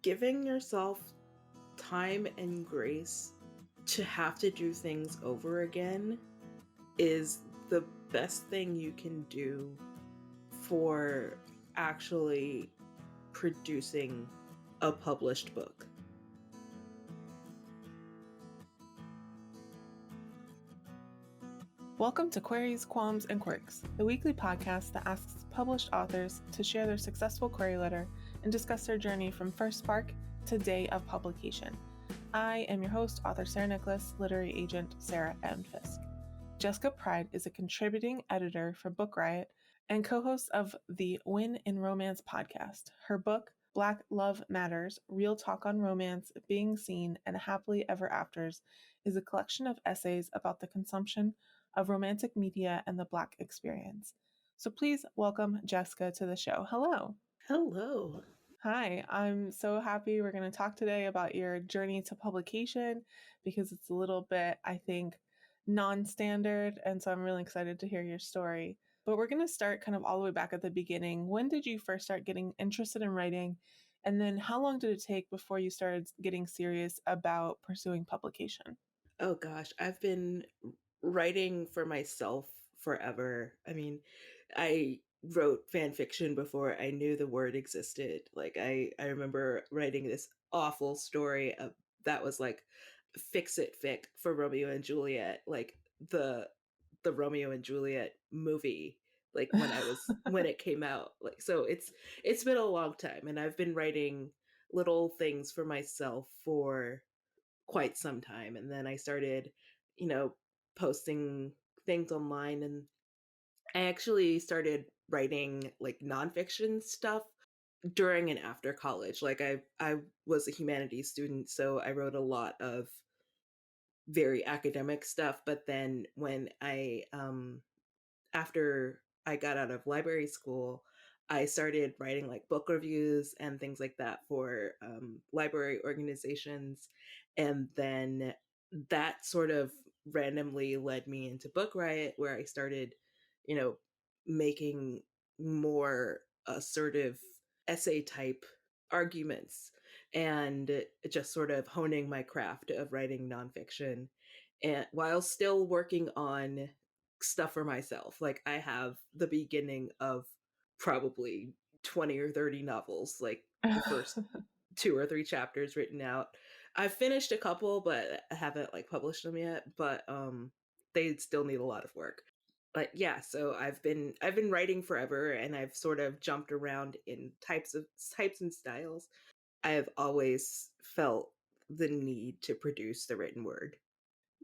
giving yourself time and grace to have to do things over again is the best thing you can do for actually producing a published book. Welcome to Queries, Qualms, and Quirks, the weekly podcast that asks published authors to share their successful query letter and discuss their journey from first spark to day of publication. I am your host, author Sarah Nicolas, literary agent Sarah M. Fisk. Jessica Pryde is a contributing editor for Book Riot and co-host of the Win in Romance podcast. Her book, Black Love Matters, Real Talk on Romance, Being Seen, and Happily Ever Afters, is a collection of essays about the consumption of romantic media and the Black experience. So please welcome Jessica to the show. Hello. Hello. Hi, I'm so happy we're going to talk today about your journey to publication because it's a little bit, I think, non-standard. And so I'm really excited to hear your story. But we're going to start kind of all the way back at the beginning. When did you first start getting interested in writing? And then how long did it take before you started getting serious about pursuing publication? Oh gosh, I've been writing for myself forever. I mean, I wrote fan fiction before I knew the word existed. Like I remember writing this awful story that was like fix it fic for Romeo and Juliet, like the Romeo and Juliet movie, like when it came out. Like so it's been a long time, and I've been writing little things for myself for quite some time. And then I started, posting things online, and I actually started writing like nonfiction stuff during and after college. Like I was a humanities student, so I wrote a lot of very academic stuff. But then when I after I got out of library school, I started writing like book reviews and things like that for library organizations. And then that sort of randomly led me into Book Riot, where I started, you know, making more assertive essay type arguments and just sort of honing my craft of writing nonfiction, and while still working on stuff for myself. Like I have the beginning of probably 20 or 30 novels, like the first 2 or 3 chapters written out. I've finished a couple, but I haven't like published them yet, but they still need a lot of work. But yeah, so I've been writing forever, and I've sort of jumped around in types and styles. I've always felt the need to produce the written word.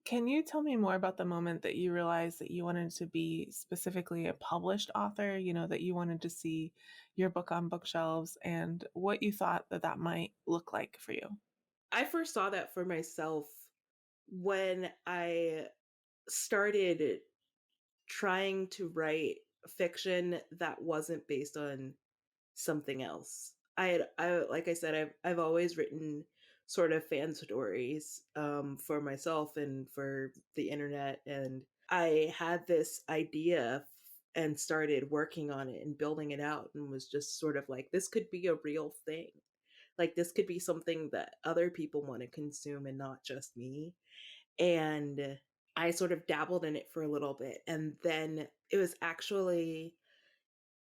Can you tell me more about the moment that you realized that you wanted to be specifically a published author, that you wanted to see your book on bookshelves, and what you thought that might look like for you? I first saw that for myself when I started trying to write fiction that wasn't based on something else. I like I said, I've always written sort of fan stories for myself and for the internet, and I had this idea and started working on it and building it out, and was just sort of like, this could be a real thing. Like this could be something that other people want to consume and not just me. And I sort of dabbled in it for a little bit, and then it was actually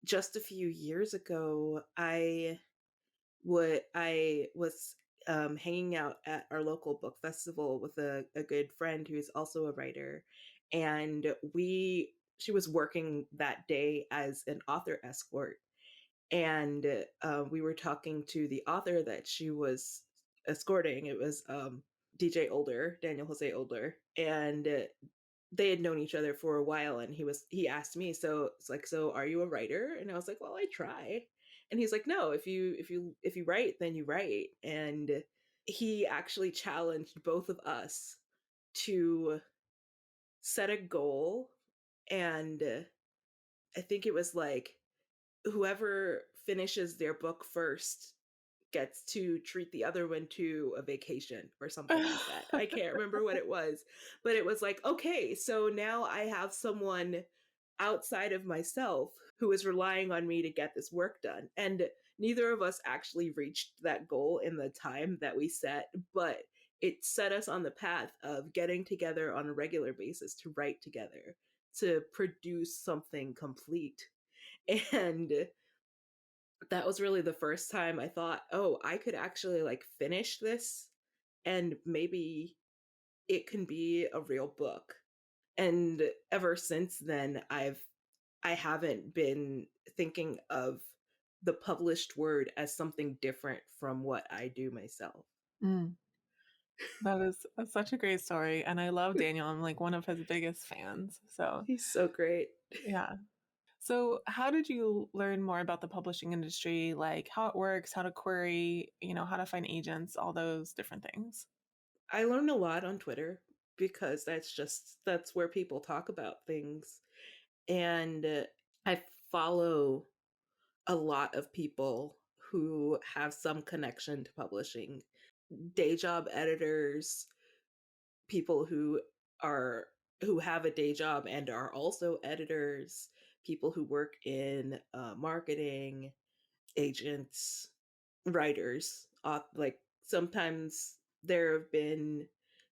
just a few years ago, I was hanging out at our local book festival with a good friend who's also a writer, and she was working that day as an author escort, and we were talking to the author that she was escorting. It was DJ Older, Daniel Jose Older, and they had known each other for a while, and he asked me, so it's like, so are you a writer? And I was like, well, I try. And he's like, no, if you write, then you write. And he actually challenged both of us to set a goal, and I think it was like whoever finishes their book first gets to treat the other one to a vacation or something like that. I can't remember what it was, but it was like, okay, so now I have someone outside of myself who is relying on me to get this work done. And neither of us actually reached that goal in the time that we set, but it set us on the path of getting together on a regular basis to write together, to produce something complete. And that was really the first time I thought, oh, I could actually like finish this and maybe it can be a real book. And ever since then, I haven't been thinking of the published word as something different from what I do myself. Mm, that is such a great story. And I love Daniel. I'm like one of his biggest fans. So, He's so great. yeah. So, how did you learn more about the publishing industry, like how it works, how to query, how to find agents, all those different things? I learned a lot on Twitter because that's where people talk about things. And I follow a lot of people who have some connection to publishing, day job editors, people are who have a day job and are also editors, people who work in marketing, agents, writers. Like sometimes there have been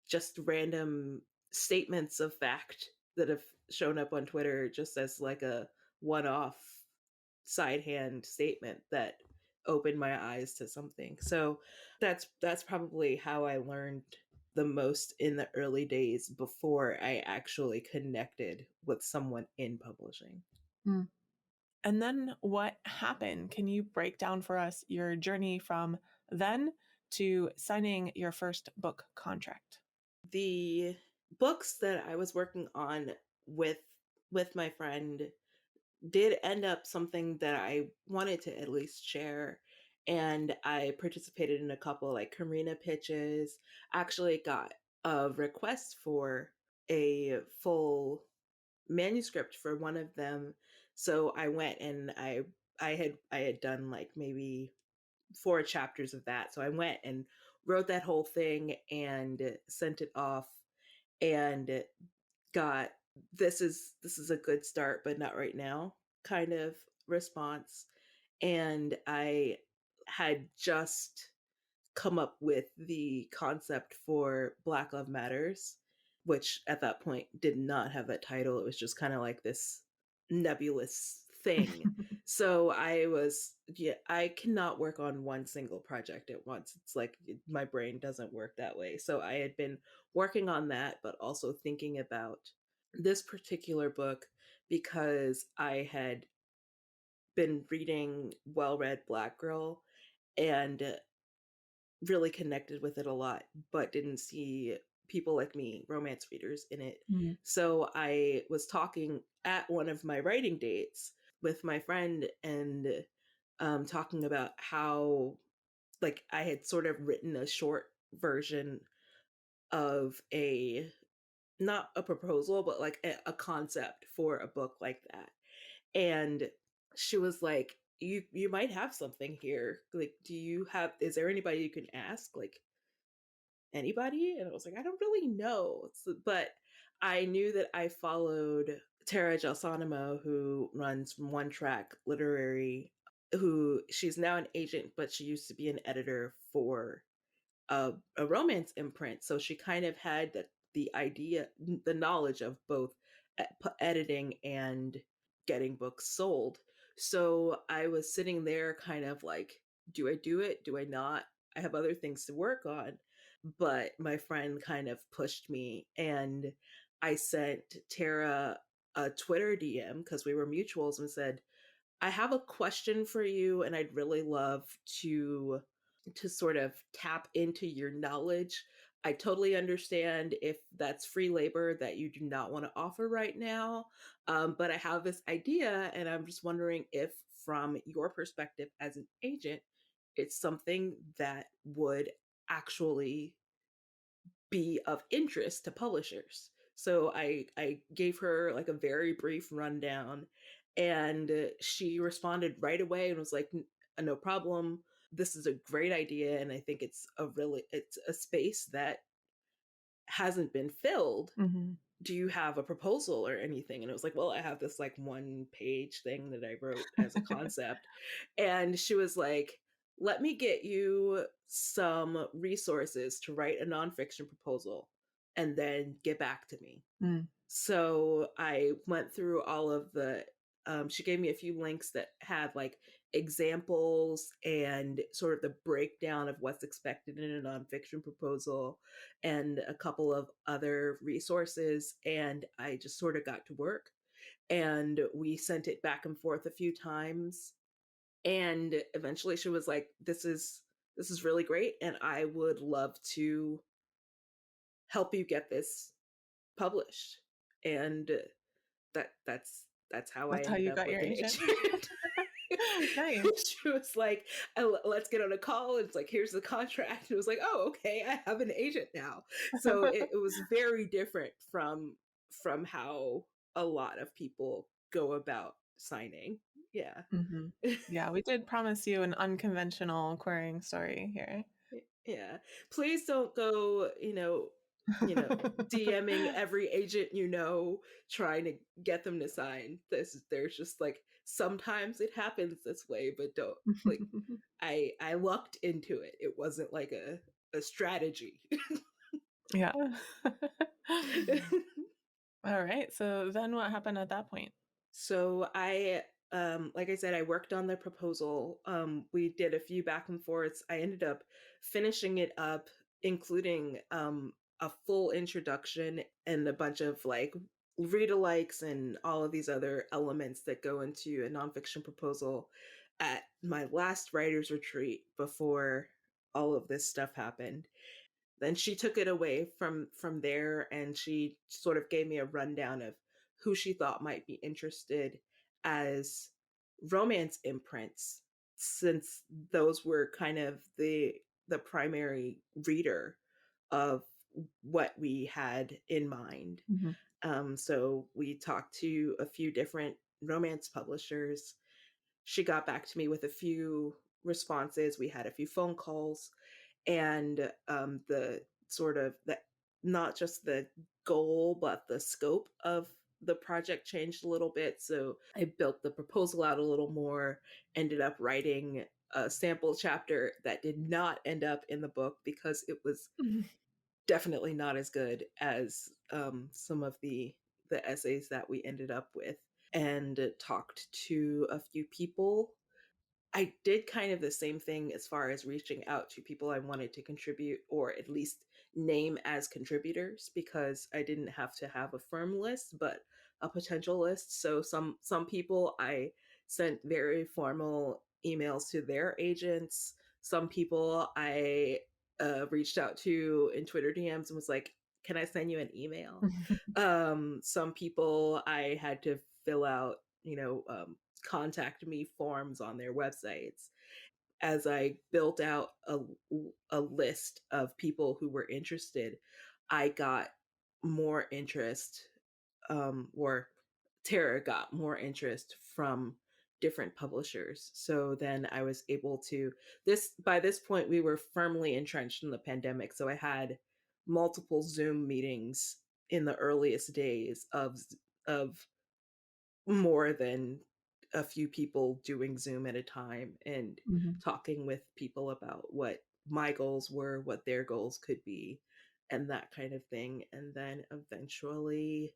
just random statements of fact that have shown up on Twitter just as like a one-off side hand statement that opened my eyes to something. So that's probably how I learned the most in the early days before I actually connected with someone in publishing. Mm. And then what happened? Can you break down for us your journey from then to signing your first book contract? The books that I was working on with my friend did end up something that I wanted to at least share. And I participated in a couple like Karina pitches. Actually got a request for a full manuscript for one of them. So I went and I had done like maybe 4 chapters of that. So I went and wrote that whole thing and sent it off and got this is a good start but not right now kind of response. And I had just come up with the concept for Black Love Matters, which at that point did not have that title. It was just kind of like this nebulous thing. So I cannot work on one single project at once. It's like my brain doesn't work that way. So I had been working on that, but also thinking about this particular book because I had been reading Well Read Black Girl and really connected with it a lot, but didn't see people like me, romance readers, in it. Mm. So I was talking at one of my writing dates with my friend and talking about how, like, I had sort of written a short version of not a proposal, but like a concept for a book like that. And she was like, you might have something here. Like, is there anybody you can ask? Like, anybody? And I was like, I don't really know. But I knew that I followed Tara Gelsanimo, who runs One Track Literary, who she's now an agent, but she used to be an editor for a romance imprint. So she kind of had the idea, the knowledge of both editing and getting books sold. So I was sitting there kind of like, do I do it? Do I not? I have other things to work on. But my friend kind of pushed me, and I sent Tara a Twitter DM because we were mutuals and said, I have a question for you, and I'd really love to sort of tap into your knowledge. I totally understand if that's free labor that you do not want to offer right now, but I have this idea, and I'm just wondering if, from your perspective as an agent, it's something that would actually be of interest to publishers. So I gave her like a very brief rundown, and she responded right away and was like, No problem. This is a great idea, and I think it's a space that hasn't been filled." Mm-hmm. do you have a proposal or anything? And it was like, well, I have this like 1-page thing that I wrote as a concept. And she was like, let me get you some resources to write a nonfiction proposal and then get back to me. Mm. So I went through all of the, she gave me a few links that had like examples and sort of the breakdown of what's expected in a nonfiction proposal and a couple of other resources. And I just sort of got to work and we sent it back and forth a few times. And eventually she was like, this is really great. And I would love to help you get this published. And that's how I That's how ended you up got your with an agent. agent. Nice. She was like, let's get on a call. It's like, here's the contract. It was like, oh, okay, I have an agent now. So it was very different from how a lot of people go about signing. Yeah. Mm-hmm. Yeah, we did promise you an unconventional querying story here. Yeah. Please don't go, DMing every agent trying to get them to sign. There's just like sometimes it happens this way, but don't like I lucked into it. It wasn't like a strategy. Yeah. All right. So then what happened at that point? So I like I said, I worked on the proposal. We did a few back and forths. I ended up finishing it up, including a full introduction and a bunch of like read alikes and all of these other elements that go into a nonfiction proposal at my last writer's retreat before all of this stuff happened. Then she took it away from there, and she sort of gave me a rundown of who she thought might be interested as romance imprints, since those were kind of the primary reader of what we had in mind. Mm-hmm. So we talked to a few different romance publishers. She got back to me with a few responses. We had a few phone calls, and the sort of the not just the goal but the scope of the project changed a little bit. So I built the proposal out a little more, ended up writing a sample chapter that did not end up in the book because it was definitely not as good as some of the essays that we ended up with, and talked to a few people. I did kind of the same thing as far as reaching out to people I wanted to contribute or at least name as contributors, because I didn't have to have a firm list but a potential list. So some people I sent very formal emails to their agents. Some people I reached out to in Twitter DMs and was like, "Can I send you an email?" Some people I had to fill out, contact me forms on their websites. As I built out a list of people who were interested, I got more interest, or Tara got more interest from different publishers. So then I was able to by this point we were firmly entrenched in the pandemic. So I had multiple Zoom meetings in the earliest days of more than a few people doing Zoom at a time and Mm-hmm. talking with people about what my goals were, what their goals could be, and that kind of thing. And then eventually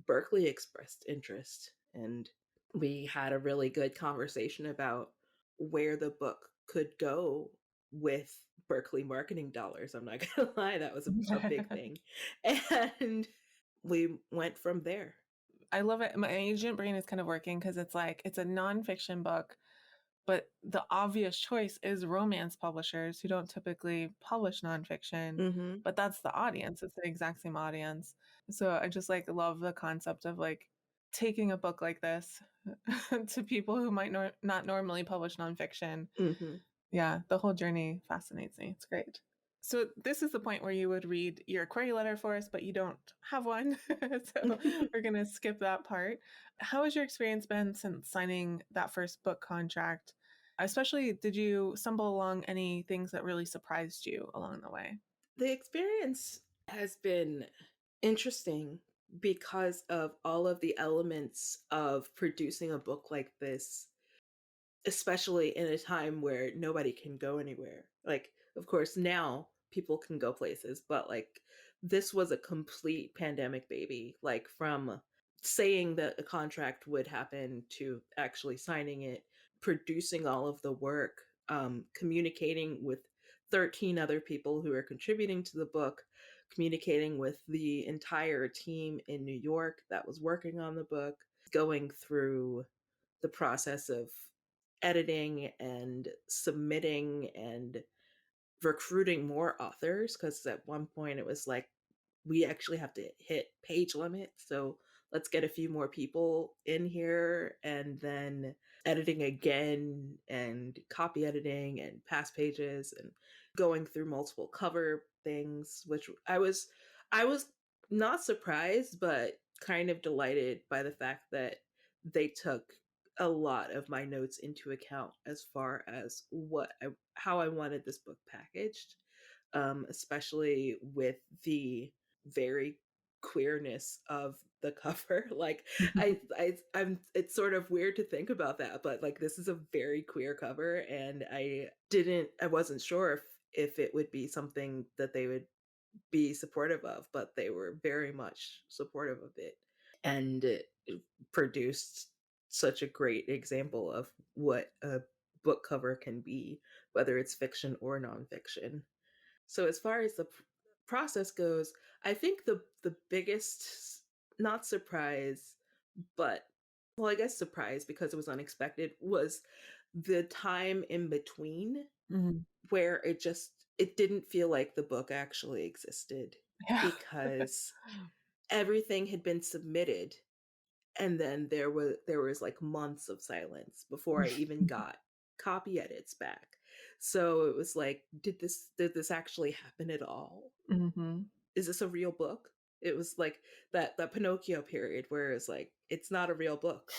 Berkeley expressed interest, and we had a really good conversation about where the book could go with Berkeley marketing dollars. I'm not gonna lie, that was a big thing. And we went from there. I love it. My agent brain is kind of working because it's like it's a nonfiction book, but the obvious choice is romance publishers who don't typically publish nonfiction, Mm-hmm. but that's the audience. It's the exact same audience. So I just like love the concept of like taking a book like this to people who might not normally publish nonfiction. Mm-hmm. Yeah, the whole journey fascinates me. It's great. So this is the point where you would read your query letter for us, but you don't have one. So we're going to skip that part. How has your experience been since signing that first book contract? Especially, did you stumble along any things that really surprised you along the way? The experience has been interesting because of all of the elements of producing a book like this, especially in a time where nobody can go anywhere. Like, of course, now people can go places, but like this was a complete pandemic baby. Like from saying that a contract would happen to actually signing it, producing all of the work, communicating with 13 other people who are contributing to the book, communicating with the entire team in New York that was working on the book, going through the process of editing and submitting and recruiting more authors, because at one point it was like we actually have to hit page limit, so let's get a few more people in here, and then editing again and copy editing and past pages and going through multiple cover things, which I was not surprised but kind of delighted by the fact that they took a lot of my notes into account as far as how I wanted this book packaged, especially with the very queerness of the cover. Like I'm it's sort of weird to think about that, but like this is a very queer cover, and I wasn't sure if it would be something that they would be supportive of, but they were very much supportive of it, and it produced such a great example of what a book cover can be, whether it's fiction or nonfiction. So as far as the process goes, I think the biggest, not surprise, but well, I guess surprise because it was unexpected, was the time in between Mhm. where it didn't feel like the book actually existed, Yeah. because everything had been submitted, and then there was like months of silence before I even got copy edits back. So it was like, did this actually happen at all? Mhm. Is this a real book? It was like that Pinocchio period where it's like it's not a real book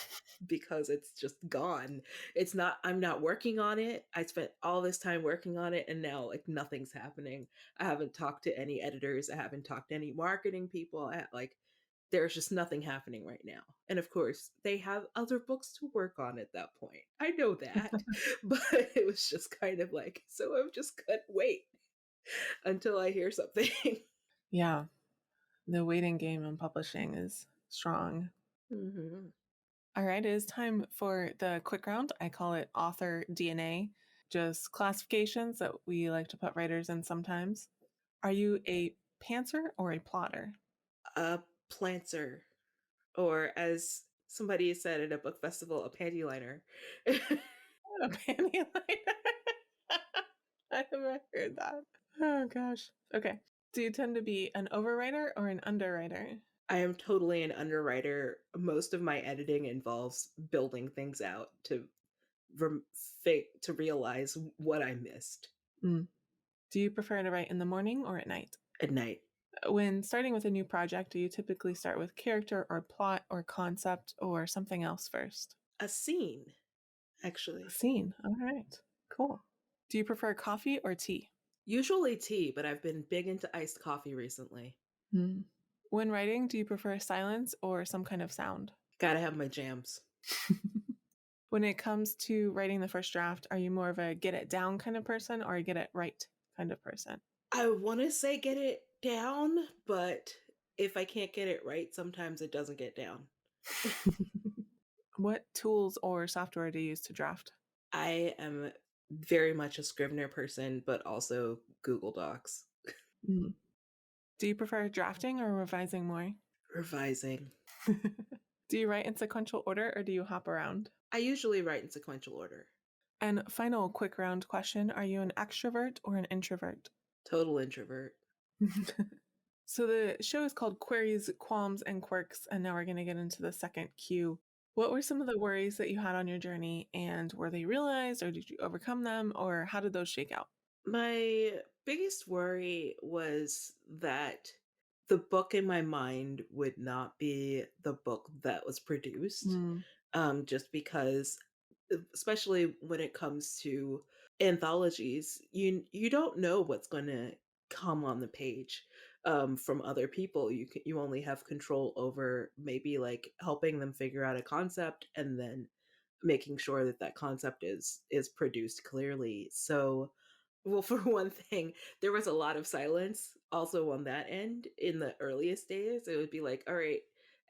because it's just gone. It's not I'm not working on it. I spent all this time working on it and now like nothing's happening. I haven't talked to any editors, I haven't talked to any marketing people. Like there's just nothing happening right now. And of course, they have other books to work on at that point. I know that. But it was just kind of like, so I'm just gonna wait until I hear something. Yeah. The waiting game in publishing is strong. Hmm. All right, it is time for the quick round. I call it author DNA, just classifications that we like to put writers in sometimes. Are you a pantser or a plotter? A planter, or as somebody said at a book festival, a panty liner. A panty liner. I haven't heard that. Oh gosh. Okay. Do you tend to be an overwriter or an underwriter? I am totally an underwriter. Most of my editing involves building things out rem- to realize what I missed Mm. Do you prefer to write in the morning or at night? at night. When starting with a new project, do you typically start with character or plot or concept or something else first? A scene, A actually. scene. All right. Cool. Do you prefer coffee or tea? Usually tea, but I've been big into iced coffee recently. Hmm. When writing, do you prefer silence or some kind of sound? Gotta have my jams. When it comes to writing the first draft, are you more of a get it down kind of person or a get it right kind of person? I want to say get it down, but if I can't get it right, sometimes it doesn't get down. What tools or software do you use to draft? I am very much a Scrivener person, but also Google Docs. Mm. Do you prefer drafting or revising more? Revising. Do you write in sequential order or do you hop around? I usually write in sequential order. And final quick round question, are you an extrovert or an introvert? Total introvert. So the show is called Queries, Qualms, and Quirks, and now we're going to get into the second Q. What were some of the worries that you had on your journey, and were they realized, or did you overcome them, or how did those shake out? My biggest worry was that the book in my mind would not be the book that was produced, Mm, just because, especially when it comes to anthologies, you don't know what's going to come on the page. from other people. You only have control over maybe like helping them figure out a concept and then making sure that that concept is produced clearly. So, well, for one thing, there was a lot of silence also on that end in the earliest days. It would be like, all right,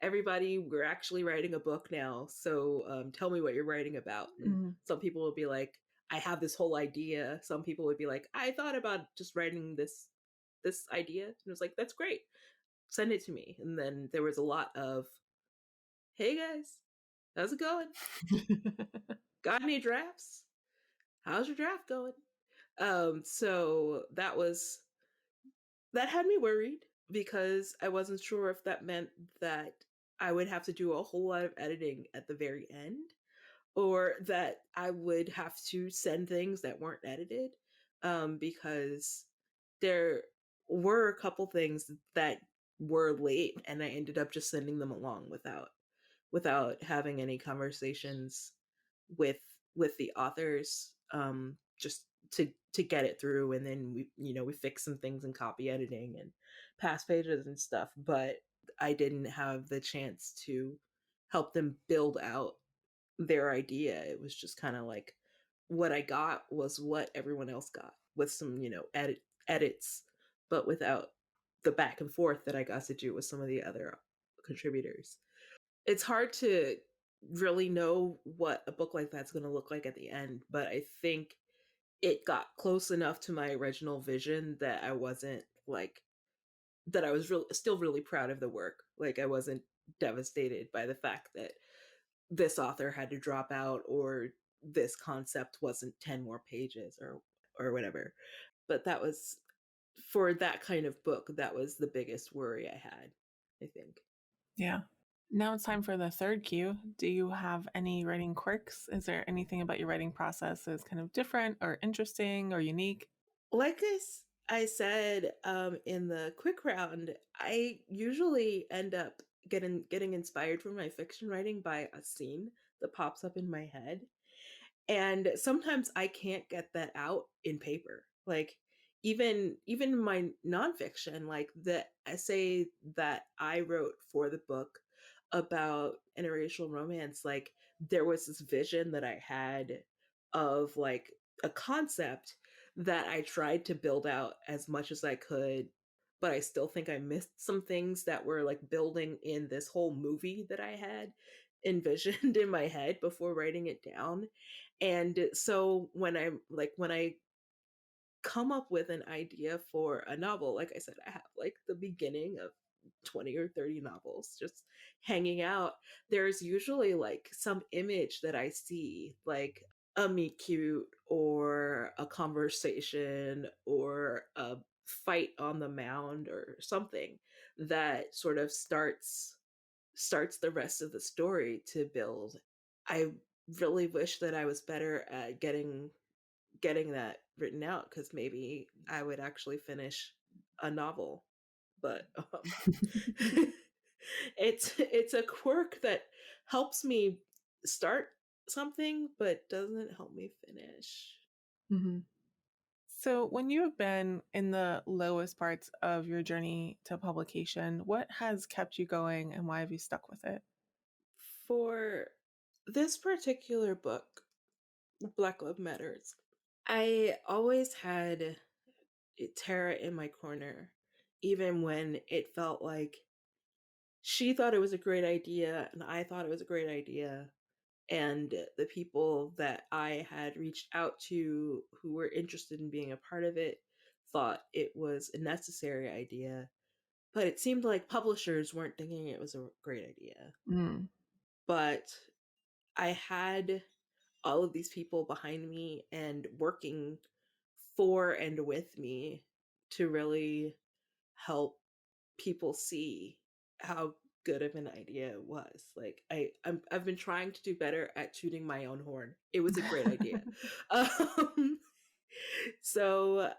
everybody, we're actually writing a book now. So tell me what you're writing about. And Mm. some people would be like, I have this whole idea. Some people would be like, I thought about just writing this idea. And it was like, that's great. Send it to me. And then there was a lot of, hey guys, how's it going? Got any drafts? How's your draft going? So that had me worried because I wasn't sure if that meant that I would have to do a whole lot of editing at the very end or that I would have to send things that weren't edited. Because there were a couple things that were late and I ended up just sending them along without having any conversations with the authors, just to get it through. And then we fix some things in copy editing and pass pages and stuff, but I didn't have the chance to help them build out their idea. It was just kind of like what I got was what everyone else got with some edits, but without the back and forth that I got to do with some of the other contributors. It's hard to really know what a book like that's going to look like at the end, but I think it got close enough to my original vision that I wasn't like that I was still really proud of the work. Like I wasn't devastated by the fact that this author had to drop out or this concept wasn't 10 more pages or whatever. But that was for that kind of book, that was the biggest worry I had, I think. Yeah. Now it's time for the third cue. Do you have any writing quirks? Is there anything about your writing process that's kind of different or interesting or unique? Like I said in the quick round, I usually end up getting inspired from my fiction writing by a scene that pops up in my head. And sometimes I can't get that out in paper. Like even my nonfiction, like the essay that I wrote for the book about interracial romance, like there was this vision that I had of like a concept that I tried to build out as much as I could, but I still think I missed some things that were like building in this whole movie that I had envisioned in my head before writing it down. And so when I come up with an idea for a novel, like I said, I have like the beginning of 20 or 30 novels just hanging out. There's usually like some image that I see, like a meet cute or a conversation or a fight on the mound or something that sort of starts the rest of the story to build. I really wish that I was better at getting that written out because maybe I would actually finish a novel. But it's a quirk that helps me start something but doesn't help me finish. Mm-hmm. So, when you have been in the lowest parts of your journey to publication, what has kept you going and why have you stuck with it? For this particular book, Black Love Matters, I always had Tara in my corner, even when it felt like she thought it was a great idea and I thought it was a great idea. And the people that I had reached out to who were interested in being a part of it thought it was a necessary idea. But it seemed like publishers weren't thinking it was a great idea. Mm. But I had all of these people behind me and working for and with me to really help people see how good of an idea it was. Like I've been trying to do better at tooting my own horn. It was a great idea. um, so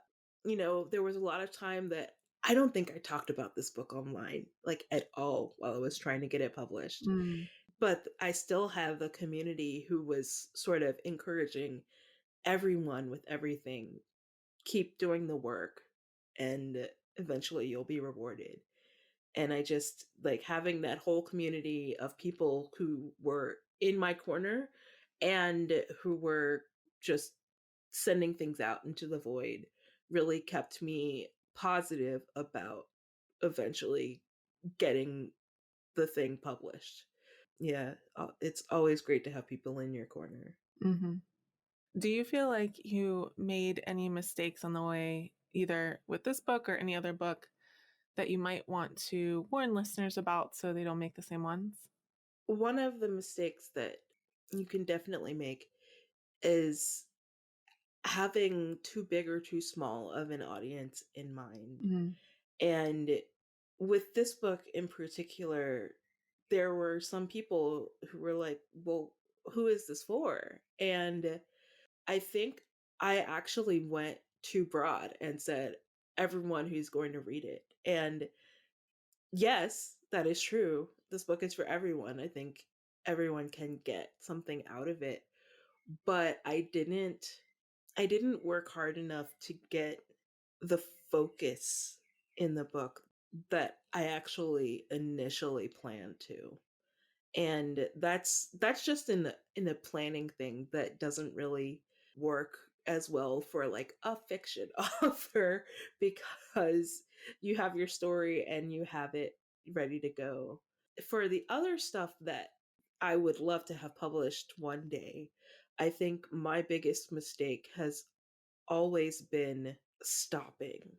there was a lot of time that I don't think I talked about this book online like at all while I was trying to get it published. Mm. But I still have a community who was sort of encouraging everyone with everything, keep doing the work. And eventually you'll be rewarded. And I just like having that whole community of people who were in my corner and who were just sending things out into the void really kept me positive about eventually getting the thing published. Yeah, it's always great to have people in your corner. Mm-hmm. Do you feel like you made any mistakes on the way, either with this book or any other book, that you might want to warn listeners about so they don't make the same ones? One of the mistakes that you can definitely make is having too big or too small of an audience in mind. Mm-hmm. And with this book in particular, there were some people who were like, well, who is this for? And I think I actually went too broad and said, everyone who's going to read it. And yes, that is true. This book is for everyone. I think everyone can get something out of it. But I didn't work hard enough to get the focus in the book that I actually initially planned to. And that's just in a planning thing that doesn't really work as well for like a fiction author because you have your story and you have it ready to go. For the other stuff that I would love to have published one day, I think my biggest mistake has always been stopping.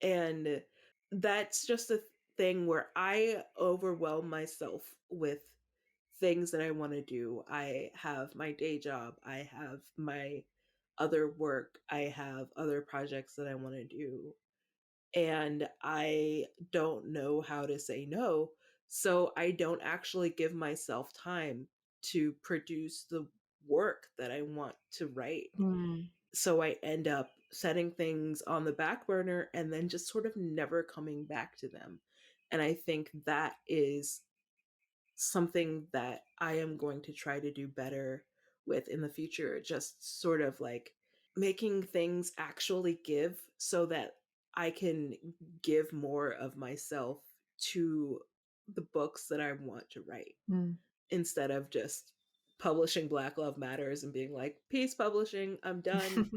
And that's just a thing where I overwhelm myself with things that I want to do. I have my day job, I have my other work, I have other projects that I want to do, and I don't know how to say no. So I don't actually give myself time to produce the work that I want to write. Mm. So I end up setting things on the back burner and then just sort of never coming back to them. And I think that is something that I am going to try to do better with in the future. Just sort of like making things actually give so that I can give more of myself to the books that I want to write Mm. instead of just publishing Black Love Matters and being like, peace publishing, I'm done.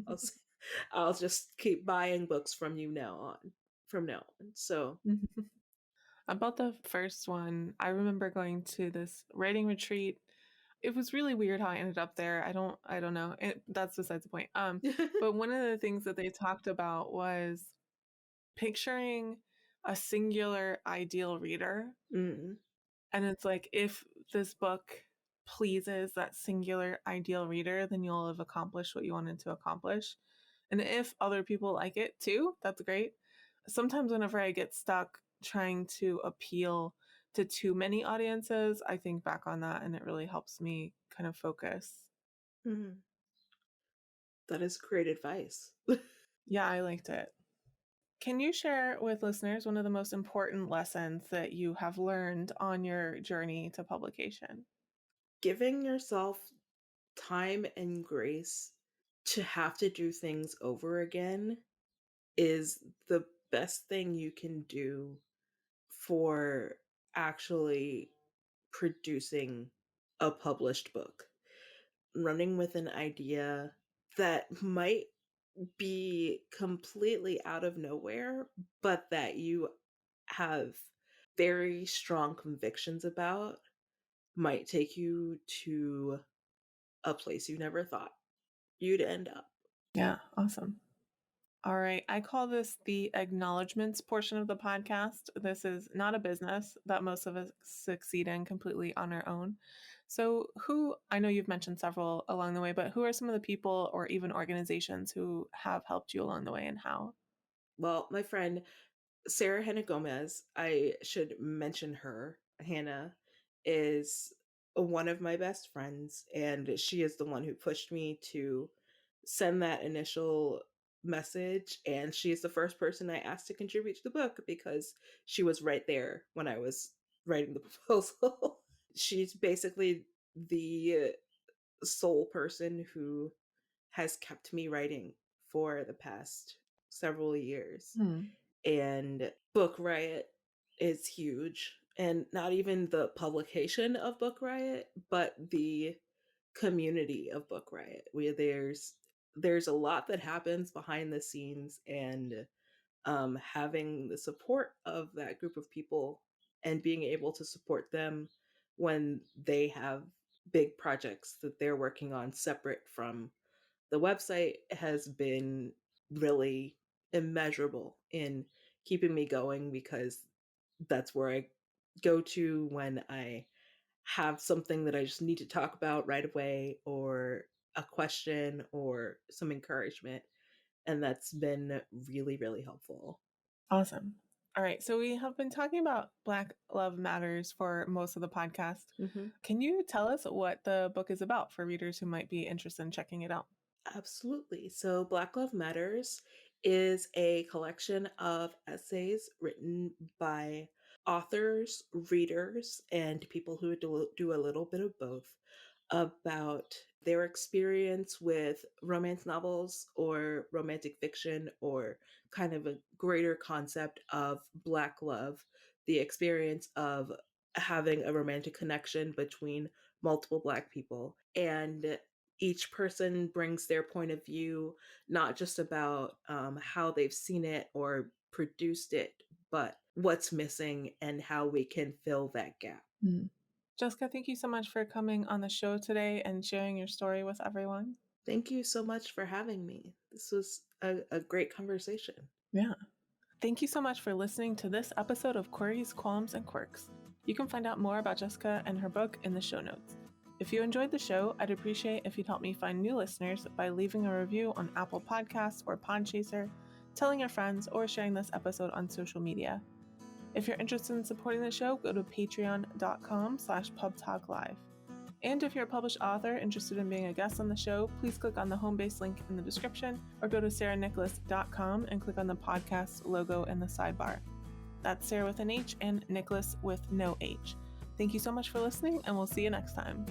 I'll just keep buying books from you now on, from now on. So, About the first one, I remember going to this writing retreat. It was really weird how I ended up there. I don't know. That's besides the point. But one of the things that they talked about was picturing a singular ideal reader. mm, And it's like, if this book pleases that singular ideal reader, then you'll have accomplished what you wanted to accomplish. And if other people like it too, that's great. Sometimes whenever I get stuck trying to appeal to too many audiences, I think back on that and it really helps me kind of focus. mm, that is great advice. Yeah, I liked it. Can you share with listeners one of the most important lessons that you have learned on your journey to publication? Giving yourself time and grace to have to do things over again is the best thing you can do for actually producing a published book. Running with an idea that might be completely out of nowhere, but that you have very strong convictions about might take you to a place you never thought you'd end up. Yeah, awesome. All right. I call this the acknowledgments portion of the podcast. This is not a business that most of us succeed in completely on our own. So, I know you've mentioned several along the way, but who are some of the people or even organizations who have helped you along the way and how? Well, my friend Sarah Hannah Gomez, I should mention her. Hannah is one of my best friends, and she is the one who pushed me to send that initial message. And she is the first person I asked to contribute to the book because she was right there when I was writing the proposal. She's basically the sole person who has kept me writing for the past several years. Hmm. and Book Riot is huge. And not even the publication of Book Riot, but the community of Book Riot, where there's a lot that happens behind the scenes, and having the support of that group of people and being able to support them when they have big projects that they're working on separate from the website has been really immeasurable in keeping me going, because that's where I go to when I have something that I just need to talk about right away, or a question or some encouragement. And that's been really, really helpful. Awesome. All right. So we have been talking about Black Love Matters for most of the podcast. Hmm. Can you tell us what the book is about for readers who might be interested in checking it out? Absolutely. So, Black Love Matters is a collection of essays written by authors, readers, and people who do a little bit of both about their experience with romance novels or romantic fiction, or kind of a greater concept of Black love, the experience of having a romantic connection between multiple Black people. And each person brings their point of view, not just about how they've seen it or produced it, but what's missing and how we can fill that gap. Jessica, thank you so much for coming on the show today and sharing your story with everyone. Thank you so much for having me. This was a great conversation. Yeah. Thank you so much for listening to this episode of Queries, Qualms, and Quirks. You can find out more about Jessica and her book in the show notes. If you enjoyed the show, I'd appreciate if you'd help me find new listeners by leaving a review on Apple Podcasts or Podchaser, telling your friends, or sharing this episode on social media. If you're interested in supporting the show, go to patreon.com/pubtalklive. And if you're a published author interested in being a guest on the show, please click on the home base link in the description, or go to sarahnicolas.com and click on the podcast logo in the sidebar. That's Sarah with an H and Nicolas with no H. Thank you so much for listening, and we'll see you next time.